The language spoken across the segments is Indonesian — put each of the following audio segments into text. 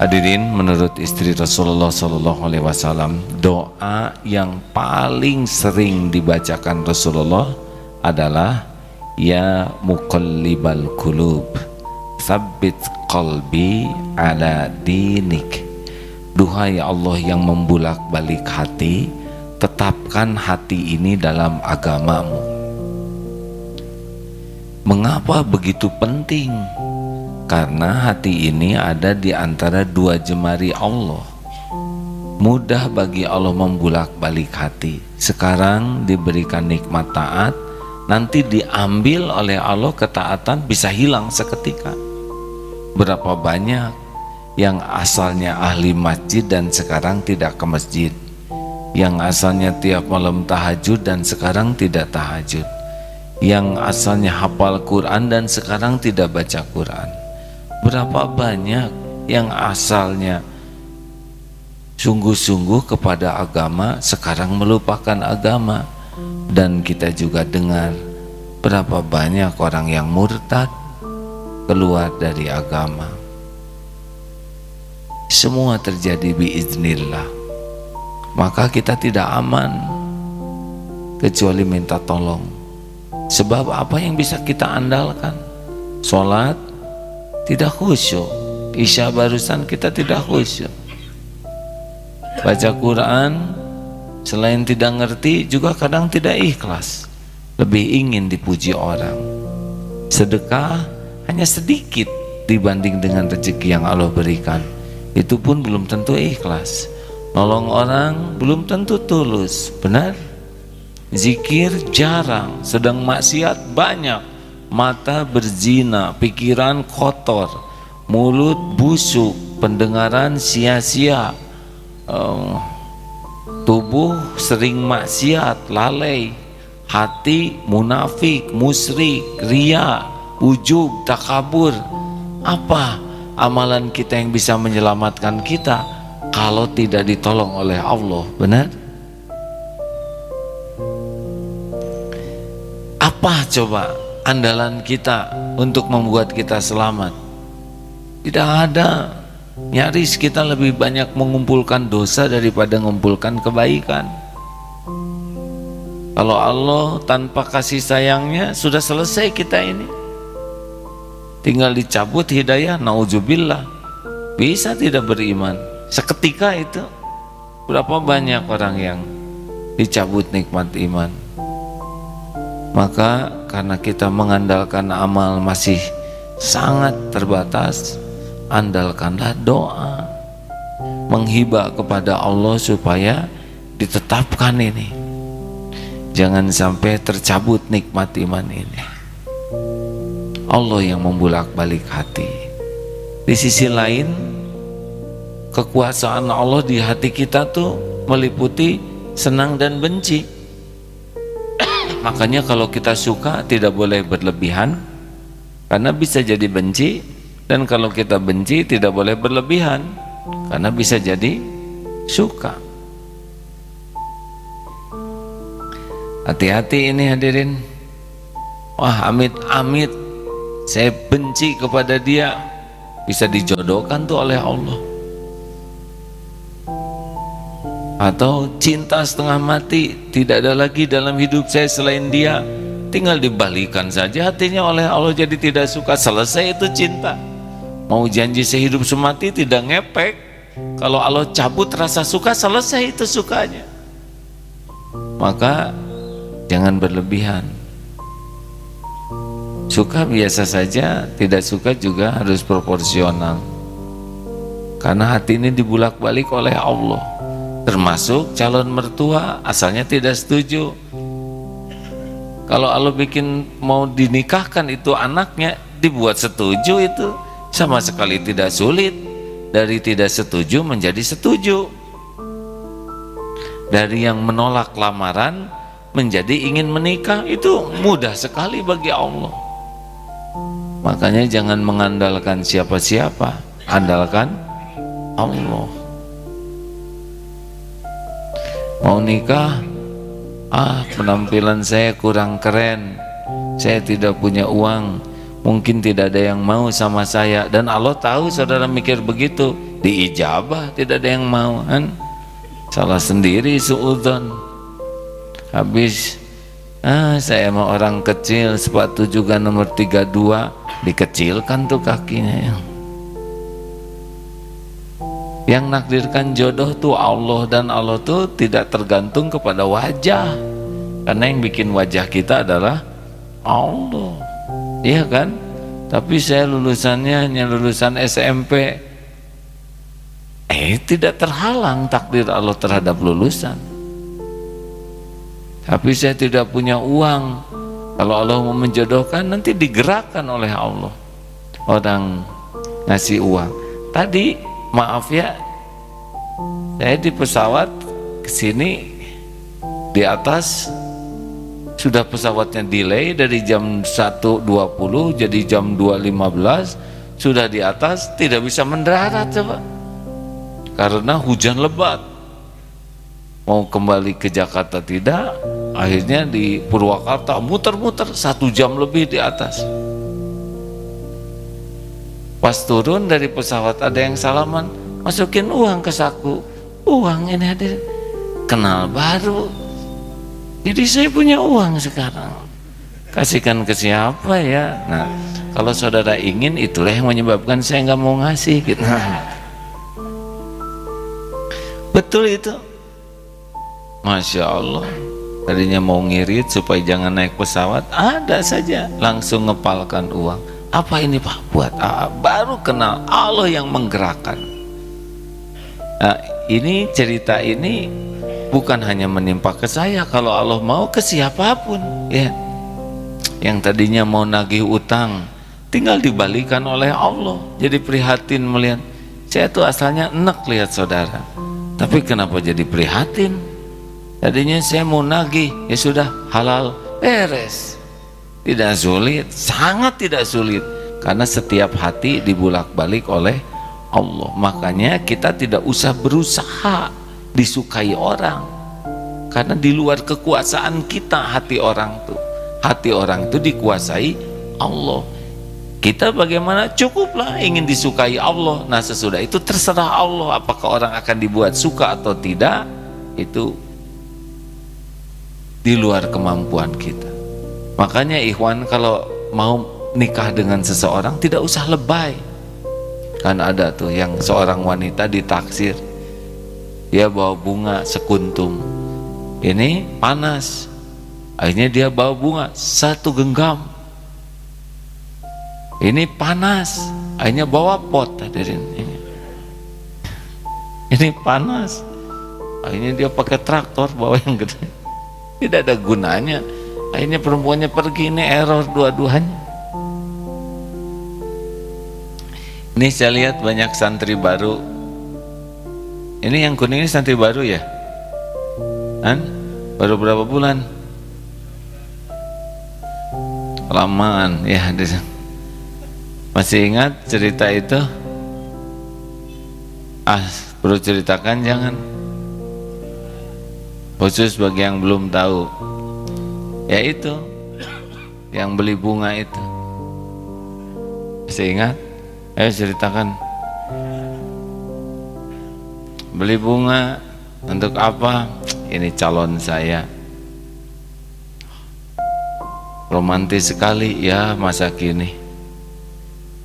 Hadirin, menurut istri Rasulullah SAW, doa yang paling sering dibacakan Rasulullah adalah Ya muqallibal qulub, tsabbit qalbi ala dinik. Duhai Allah yang membulak-balik hati, tetapkan hati ini dalam agamamu. Mengapa begitu penting? Karena hati ini ada di antara dua jemari Allah. Mudah bagi Allah membulak-balik hati. Sekarang diberikan nikmat taat, nanti diambil oleh Allah ketaatan bisa hilang seketika. Berapa banyak yang asalnya ahli masjid dan sekarang tidak ke masjid, yang asalnya tiap malam tahajud dan sekarang tidak tahajud, yang asalnya hafal Quran dan sekarang tidak baca Quran. Berapa banyak yang asalnya sungguh-sungguh kepada agama sekarang melupakan agama. Dan kita juga dengar berapa banyak orang yang murtad keluar dari agama. Semua terjadi biiznillah. Maka kita tidak aman kecuali minta tolong. Sebab apa yang bisa kita andalkan? Sholat tidak khusyuk, Isya barusan kita tidak khusyuk. Baca Quran selain tidak ngerti juga kadang tidak ikhlas, lebih ingin dipuji orang. Sedekah hanya sedikit dibanding dengan rezeki yang Allah berikan, itu pun belum tentu ikhlas. Nolong orang belum tentu tulus, benar? Zikir jarang, sedang maksiat banyak. Mata berzina, pikiran kotor, mulut busuk, pendengaran sia-sia, tubuh sering maksiat, lalai, hati munafik, musyrik, riya, ujub, takabur. Apa amalan kita yang bisa menyelamatkan kita kalau tidak ditolong oleh Allah? Benar? Apa coba andalan kita untuk membuat kita selamat? Tidak ada. Nyaris kita lebih banyak mengumpulkan dosa daripada mengumpulkan kebaikan. Kalau Allah tanpa kasih sayangnya sudah selesai kita ini. Tinggal dicabut hidayah, nauzubillah. Bisa tidak beriman seketika itu. Berapa banyak orang yang dicabut nikmat iman. Maka karena kita mengandalkan amal masih sangat terbatas, andalkanlah doa, menghibah kepada Allah supaya ditetapkan ini. Jangan sampai tercabut nikmat iman ini. Allah yang membulak-balik hati. Di sisi lain, kekuasaan Allah di hati kita tuh meliputi senang dan benci. Makanya kalau kita suka tidak boleh berlebihan, karena bisa jadi benci. Dan kalau kita benci tidak boleh berlebihan, karena bisa jadi suka. Hati-hati ini hadirin. Wah, amit-amit saya benci kepada dia, bisa dijodohkan tuh oleh Allah. Atau cinta setengah mati, tidak ada lagi dalam hidup saya selain dia, tinggal dibalikan saja hatinya oleh Allah jadi tidak suka, selesai itu cinta. Mau janji sehidup semati tidak ngepek, kalau Allah cabut rasa suka, selesai itu sukanya. Maka jangan berlebihan. Suka biasa saja, tidak suka juga harus proporsional. Karena hati ini dibulak-balik oleh Allah. Termasuk calon mertua asalnya tidak setuju. Kalau Allah bikin mau dinikahkan itu anaknya, dibuat setuju, itu sama sekali tidak sulit. Dari tidak setuju menjadi setuju. Dari yang menolak lamaran menjadi ingin menikah, itu mudah sekali bagi Allah. Makanya jangan mengandalkan siapa-siapa, andalkan Allah. Mau nikah, penampilan saya kurang keren, saya tidak punya uang, mungkin tidak ada yang mau sama saya. Dan Allah tahu saudara mikir begitu, diijabah, tidak ada yang mau kan. Salah sendiri suudzon. Habis saya mau orang kecil, sepatu juga nomor 32, dikecilkan tuh kakinya. Yang nakdirkan jodoh tuh Allah, dan Allah tuh tidak tergantung kepada wajah, karena yang bikin wajah kita adalah Allah, iya kan? Tapi saya lulusannya hanya lulusan SMP, tidak terhalang takdir Allah terhadap lulusan. Tapi saya tidak punya uang, kalau Allah mau menjodohkan nanti digerakkan oleh Allah, orang ngasih uang. Tadi maaf ya, saya di pesawat kesini, di atas sudah pesawatnya delay dari jam 1.20 jadi jam 2.15, sudah di atas tidak bisa mendarat coba, karena hujan lebat. Mau kembali ke Jakarta tidak, akhirnya di Purwakarta muter-muter 1 jam lebih di atas. Pas turun dari pesawat ada yang salaman, masukin uang ke saku. Uang ini hadir, kenal baru. Jadi saya punya uang sekarang. Kasihkan ke siapa ya? Nah, kalau saudara ingin, itulah yang menyebabkan saya nggak mau ngasih gitu. Betul itu. Masya Allah. Tadinya mau ngirit supaya jangan naik pesawat, ada saja langsung ngepalkan uang. Apa ini Pak? Buat baru kenal Allah yang menggerakkan. Nah, ini cerita ini bukan hanya menimpa ke saya, kalau Allah mau ke siapapun ya. Yang tadinya mau nagih utang tinggal dibalikan oleh Allah. Jadi prihatin melihat, saya tuh asalnya enek lihat saudara, tapi kenapa jadi prihatin? Tadinya saya mau nagih, ya sudah halal beres. Tidak sulit, sangat tidak sulit, karena setiap hati dibulak-balik oleh Allah. Makanya kita tidak usah berusaha disukai orang, karena di luar kekuasaan kita hati orang tuh. Hati orang itu dikuasai Allah. Kita bagaimana? Cukuplah ingin disukai Allah. Nah sesudah itu terserah Allah, apakah orang akan dibuat suka atau tidak, itu di luar kemampuan kita. Makanya ikhwan, kalau mau nikah dengan seseorang tidak usah lebay. Kan ada tuh yang seorang wanita ditaksir, dia bawa bunga sekuntum, ini panas, akhirnya dia bawa bunga 1 genggam, ini panas, akhirnya bawa pot. Hadirin, ini panas, akhirnya dia pakai traktor bawa yang gede, tidak ada gunanya. Akhirnya perempuannya pergi, ini error dua-duanya. Ini saya lihat banyak santri baru. Ini yang kuning ini santri baru ya? Kan? Baru berapa bulan? Lamaan ya. Masih ingat cerita itu? Perlu ceritakan jangan? Khusus bagi yang belum tahu. Ya itu yang beli bunga itu, masih ingat? Ayo ceritakan. Beli bunga untuk apa? Ini calon saya. Romantis sekali ya masa kini.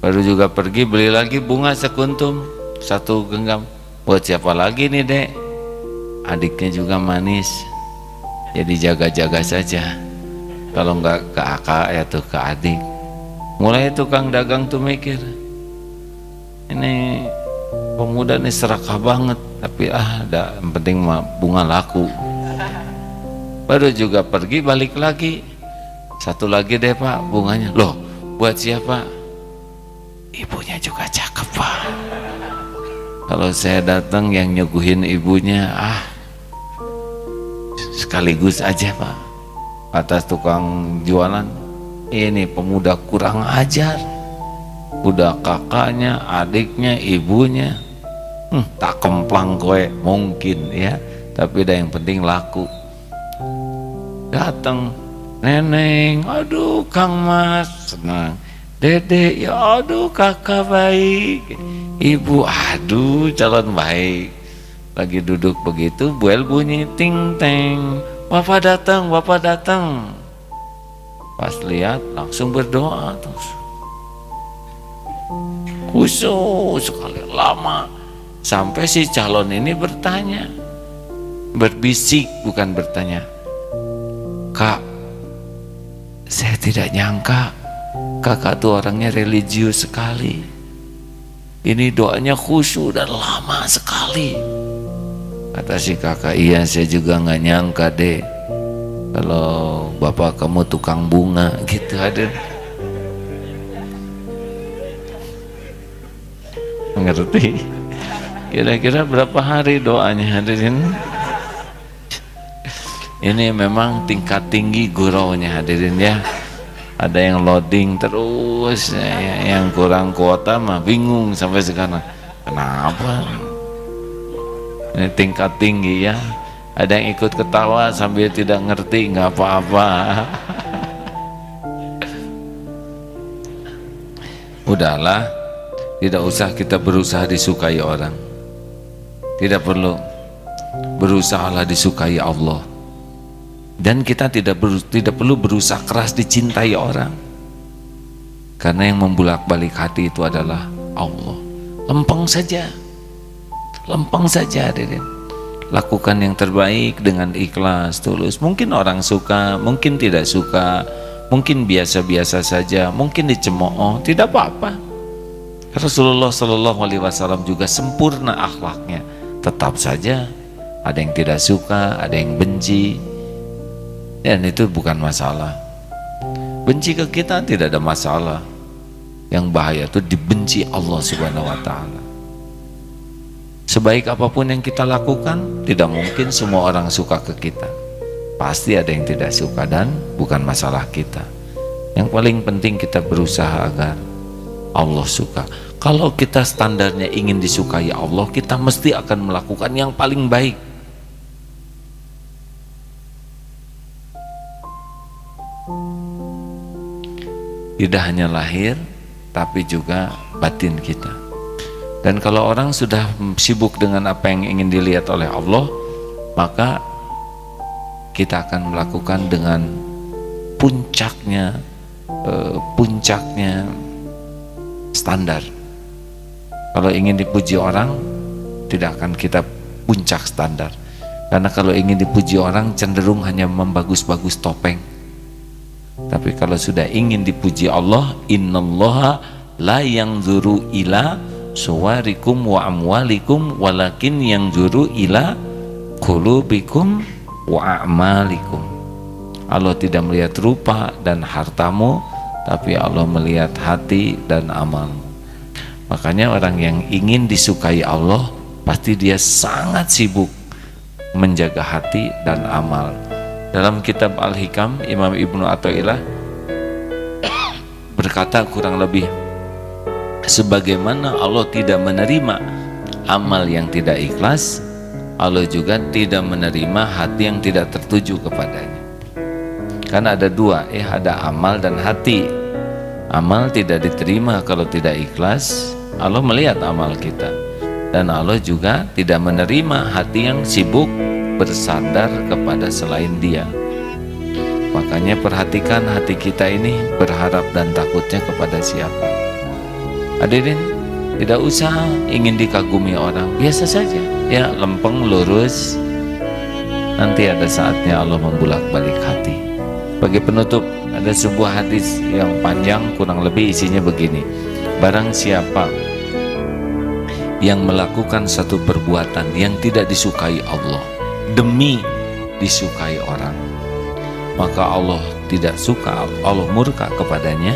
Baru juga pergi beli lagi bunga sekuntum 1 genggam. Buat siapa lagi nih dek? Adiknya juga manis, jadi jaga-jaga saja. Kalau nggak ke kakak ya tuh ke adik. Mulai tukang dagang tuh mikir, ini pemuda nih serakah banget, tapi ada yang penting bunga laku. Baru juga pergi balik lagi, 1 lagi deh Pak bunganya. Loh buat siapa? Ibunya juga cakep Pak. Kalau saya datang yang nyuguhin ibunya sekaligus aja Pak. Atas tukang jualan, ini pemuda kurang ajar, udah kakaknya, adiknya, ibunya, tak kemplang kowe mungkin ya, tapi ada yang penting laku. Datang neneng, aduh Kang Mas senang, dede ya aduh kakak baik, Ibu, aduh calon baik. Lagi duduk begitu, bel bunyi ting teng. Bapak datang, bapak datang. Pas lihat langsung berdoa terus. Khusyuk sekali, lama. Sampai si calon ini bertanya, berbisik bukan bertanya. Kak, saya tidak nyangka kakak tuh orangnya religius sekali. Ini doanya khusyuk dan lama sekali. Kata si kakak, iya saya juga nggak nyangka deh kalau bapak kamu tukang bunga gitu. Ada ngerti? Kira-kira berapa hari doanya hadirin? Ini memang tingkat tinggi guraunya hadirin ya. Ada yang loading terus, yang kurang kuota mah bingung sampai sekarang. Kenapa? Ini tingkat tinggi ya. Ada yang ikut ketawa sambil tidak ngerti, nggak apa-apa. Udahlah, tidak usah kita berusaha disukai orang. Tidak perlu. Berusahalah disukai Allah. Dan kita tidak perlu berusaha keras dicintai orang, karena yang membulak-balik hati itu adalah Allah. Lempeng saja, lempeng saja hadirin. Lakukan yang terbaik dengan ikhlas, tulus. Mungkin orang suka, mungkin tidak suka, mungkin biasa-biasa saja, mungkin dicemooh, tidak apa-apa. Rasulullah SAW juga sempurna akhlaknya. Tetap saja ada yang tidak suka, ada yang benci. Dan itu bukan masalah. Benci ke kita tidak ada masalah. Yang bahaya itu dibenci Allah Subhanahu wa Ta'ala. Sebaik apapun yang kita lakukan, tidak mungkin semua orang suka ke kita. Pasti ada yang tidak suka dan bukan masalah kita. Yang paling penting kita berusaha agar Allah suka. Kalau kita standarnya ingin disukai Allah, kita mesti akan melakukan yang paling baik. Tidak hanya lahir, tapi juga batin kita. Dan kalau orang sudah sibuk dengan apa yang ingin dilihat oleh Allah, maka kita akan melakukan dengan puncaknya standar. Kalau ingin dipuji orang, tidak akan kita puncak standar. Karena kalau ingin dipuji orang, cenderung hanya membagus-bagus topeng. Tapi kalau sudah ingin dipuji Allah, innallaha la yanzuru ila suwarikum wa amwalikum walakin yanzuru ila qulubikum wa a'malikum. Allah tidak melihat rupa dan hartamu, tapi Allah melihat hati dan amalmu. Makanya orang yang ingin disukai Allah, pasti dia sangat sibuk menjaga hati dan amal. Dalam kitab Al-Hikam, Imam Ibnu Athaillah berkata kurang lebih, sebagaimana Allah tidak menerima amal yang tidak ikhlas, Allah juga tidak menerima hati yang tidak tertuju kepadanya. Karena ada dua, ada amal dan hati. Amal tidak diterima kalau tidak ikhlas. Allah melihat amal kita, dan Allah juga tidak menerima hati yang sibuk bersandar kepada selain Dia. Makanya perhatikan hati kita ini berharap dan takutnya kepada siapa. Hadirin, tidak usah ingin dikagumi orang, biasa saja ya, lempeng lurus. Nanti ada saatnya Allah membulak-balik hati. Bagi penutup, ada sebuah hadis yang panjang, kurang lebih isinya begini: barang siapa yang melakukan satu perbuatan yang tidak disukai Allah demi disukai orang, maka Allah tidak suka, Allah murka kepadanya,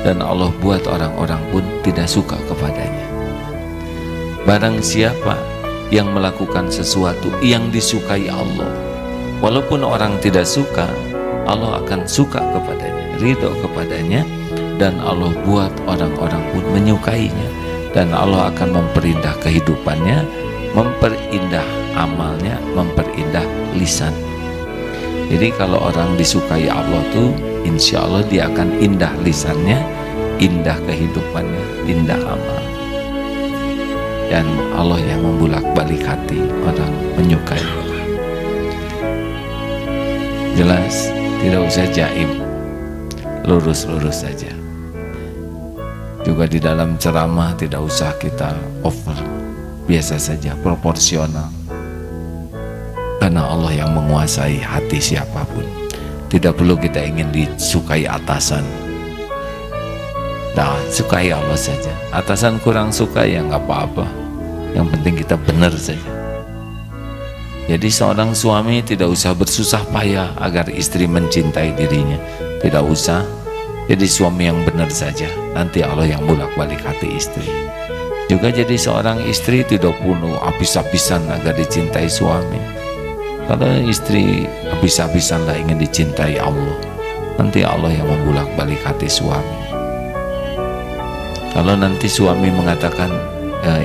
dan Allah buat orang-orang pun tidak suka kepadanya. Barang siapa yang melakukan sesuatu yang disukai Allah, walaupun orang tidak suka, Allah akan suka kepadanya, ridho kepadanya, dan Allah buat orang-orang pun menyukainya, dan Allah akan memperindah kehidupannya, memperindah amalnya, memperindah lisan. Jadi kalau orang disukai Allah tuh, insya Allah dia akan indah lisannya, indah kehidupannya, indah amal. dan Allah yang membulak-balik hati orang menyukai. Jelas, tidak usah jaim, lurus-lurus saja. Juga di dalam ceramah tidak usah kita over, biasa saja, proporsional. Karena Allah yang menguasai hati siapapun. Tidak perlu kita ingin disukai atasan. Nah, sukai Allah saja. Atasan kurang suka ya nggak apa-apa. Yang penting kita benar saja. Jadi seorang suami tidak usah bersusah payah agar istri mencintai dirinya. Tidak usah. Jadi suami yang benar saja. Nanti Allah yang bolak-balik hati istri. Juga jadi seorang istri tidak perlu habis-habisan agar dicintai suami. Kalau istri habis-habisan lah ingin dicintai Allah, nanti Allah yang membulak-balik hati suami. Kalau nanti suami mengatakan,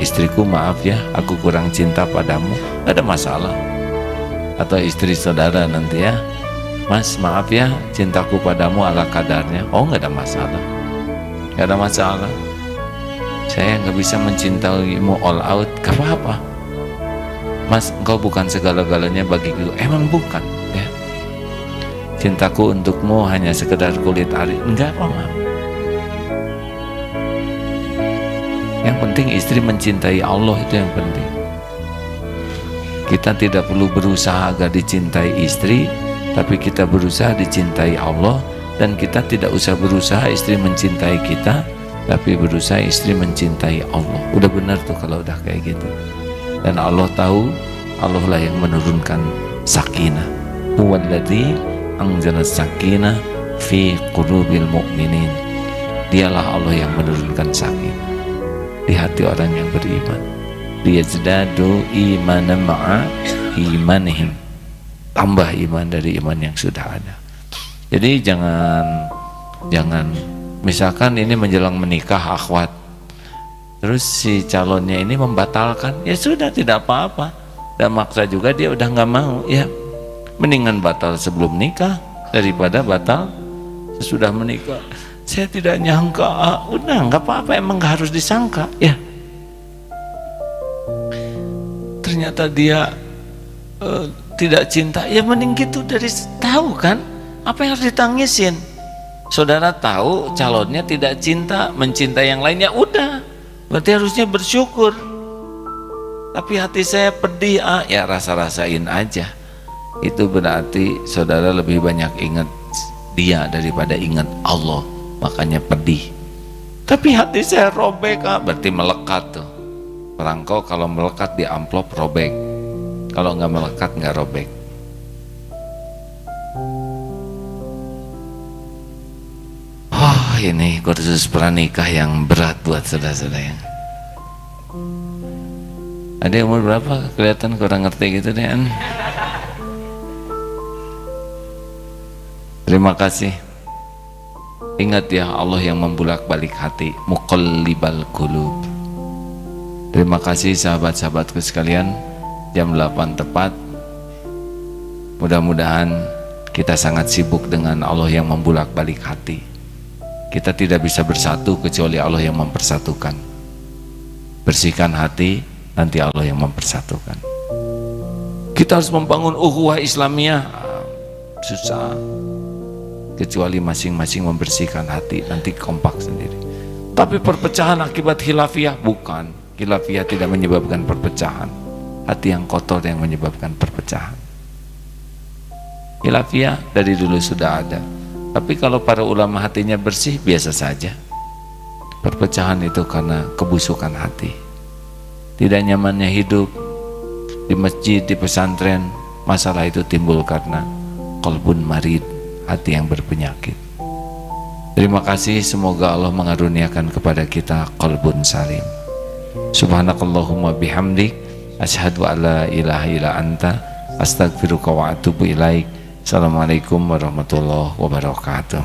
istriku maaf ya, aku kurang cinta padamu, gak ada masalah. Atau istri saudara nanti ya, mas maaf ya, cintaku padamu ala kadarnya. Oh, gak ada masalah, gak ada masalah. Saya gak bisa mencintaimu all out, gak apa-apa. Mas, engkau bukan segala-galanya bagiku. Emang bukan ya. Cintaku untukmu hanya sekedar kulit ari. Enggak apa-apa. Yang penting istri mencintai Allah, itu yang penting. Kita tidak perlu berusaha agar dicintai istri, tapi kita berusaha dicintai Allah. Dan kita tidak usah berusaha istri mencintai kita, tapi berusaha istri mencintai Allah. Udah benar tuh kalau udah kayak gitu. Dan Allah tahu, Allah lah yang menurunkan sakinah. Huwallazi anzala sakinah fi qulubil mu'minin. Dialah Allah yang menurunkan sakinah di hati orang yang beriman. Liyazdadu imanan ma'a imanihim. Tambah iman dari iman yang sudah ada. Jadi jangan misalkan ini menjelang menikah akhwat, terus si calonnya ini membatalkan, ya sudah, tidak apa-apa. Dan maksa juga dia udah nggak mau, ya mendingan batal sebelum nikah daripada batal sesudah menikah. Saya tidak nyangka, udah nggak apa-apa, emang nggak harus disangka, ya. Ternyata dia tidak cinta, ya mending gitu, dari tahu kan apa yang harus ditangisin. Saudara tahu calonnya tidak cinta, mencintai yang lainnya, udah. Berarti harusnya bersyukur. Tapi hati saya pedih, ya rasa-rasain aja. Itu berarti saudara lebih banyak ingat dia daripada ingat Allah, makanya pedih. Tapi hati saya robek, berarti melekat tuh. Perangko kalau melekat di amplop robek, kalau nggak melekat nggak robek. Ini kursus pranikah yang berat buat saudara-saudara. Ada umur berapa? Kelihatan kurang ngerti gitu deh. Terima kasih. Ingat ya, Allah yang membulak-balik hati, muqallibal qulub. Terima kasih sahabat-sahabatku sekalian. Jam 8 tepat. Mudah-mudahan kita sangat sibuk dengan Allah yang membulak-balik hati. Kita tidak bisa bersatu kecuali Allah yang mempersatukan. Bersihkan hati, nanti Allah yang mempersatukan. Kita harus membangun ukhuwah Islamiyah, susah. Kecuali masing-masing membersihkan hati, nanti kompak sendiri. Tapi perpecahan akibat khilafiyah, bukan. Khilafiyah tidak menyebabkan perpecahan. Hati yang kotor yang menyebabkan perpecahan. Khilafiyah dari dulu sudah ada. Tapi kalau para ulama hatinya bersih, biasa saja. Perpecahan itu karena kebusukan hati. Tidak nyamannya hidup di masjid, di pesantren, masalah itu timbul karena qalbun marid, hati yang berpenyakit. Terima kasih, semoga Allah mengaruniakan kepada kita qalbun salim. Subhanakallahumma bihamdik, asyhadu an la ilaha illa anta, astaghfiruka wa atubu ilaik. Assalamualaikum warahmatullahi wabarakatuh.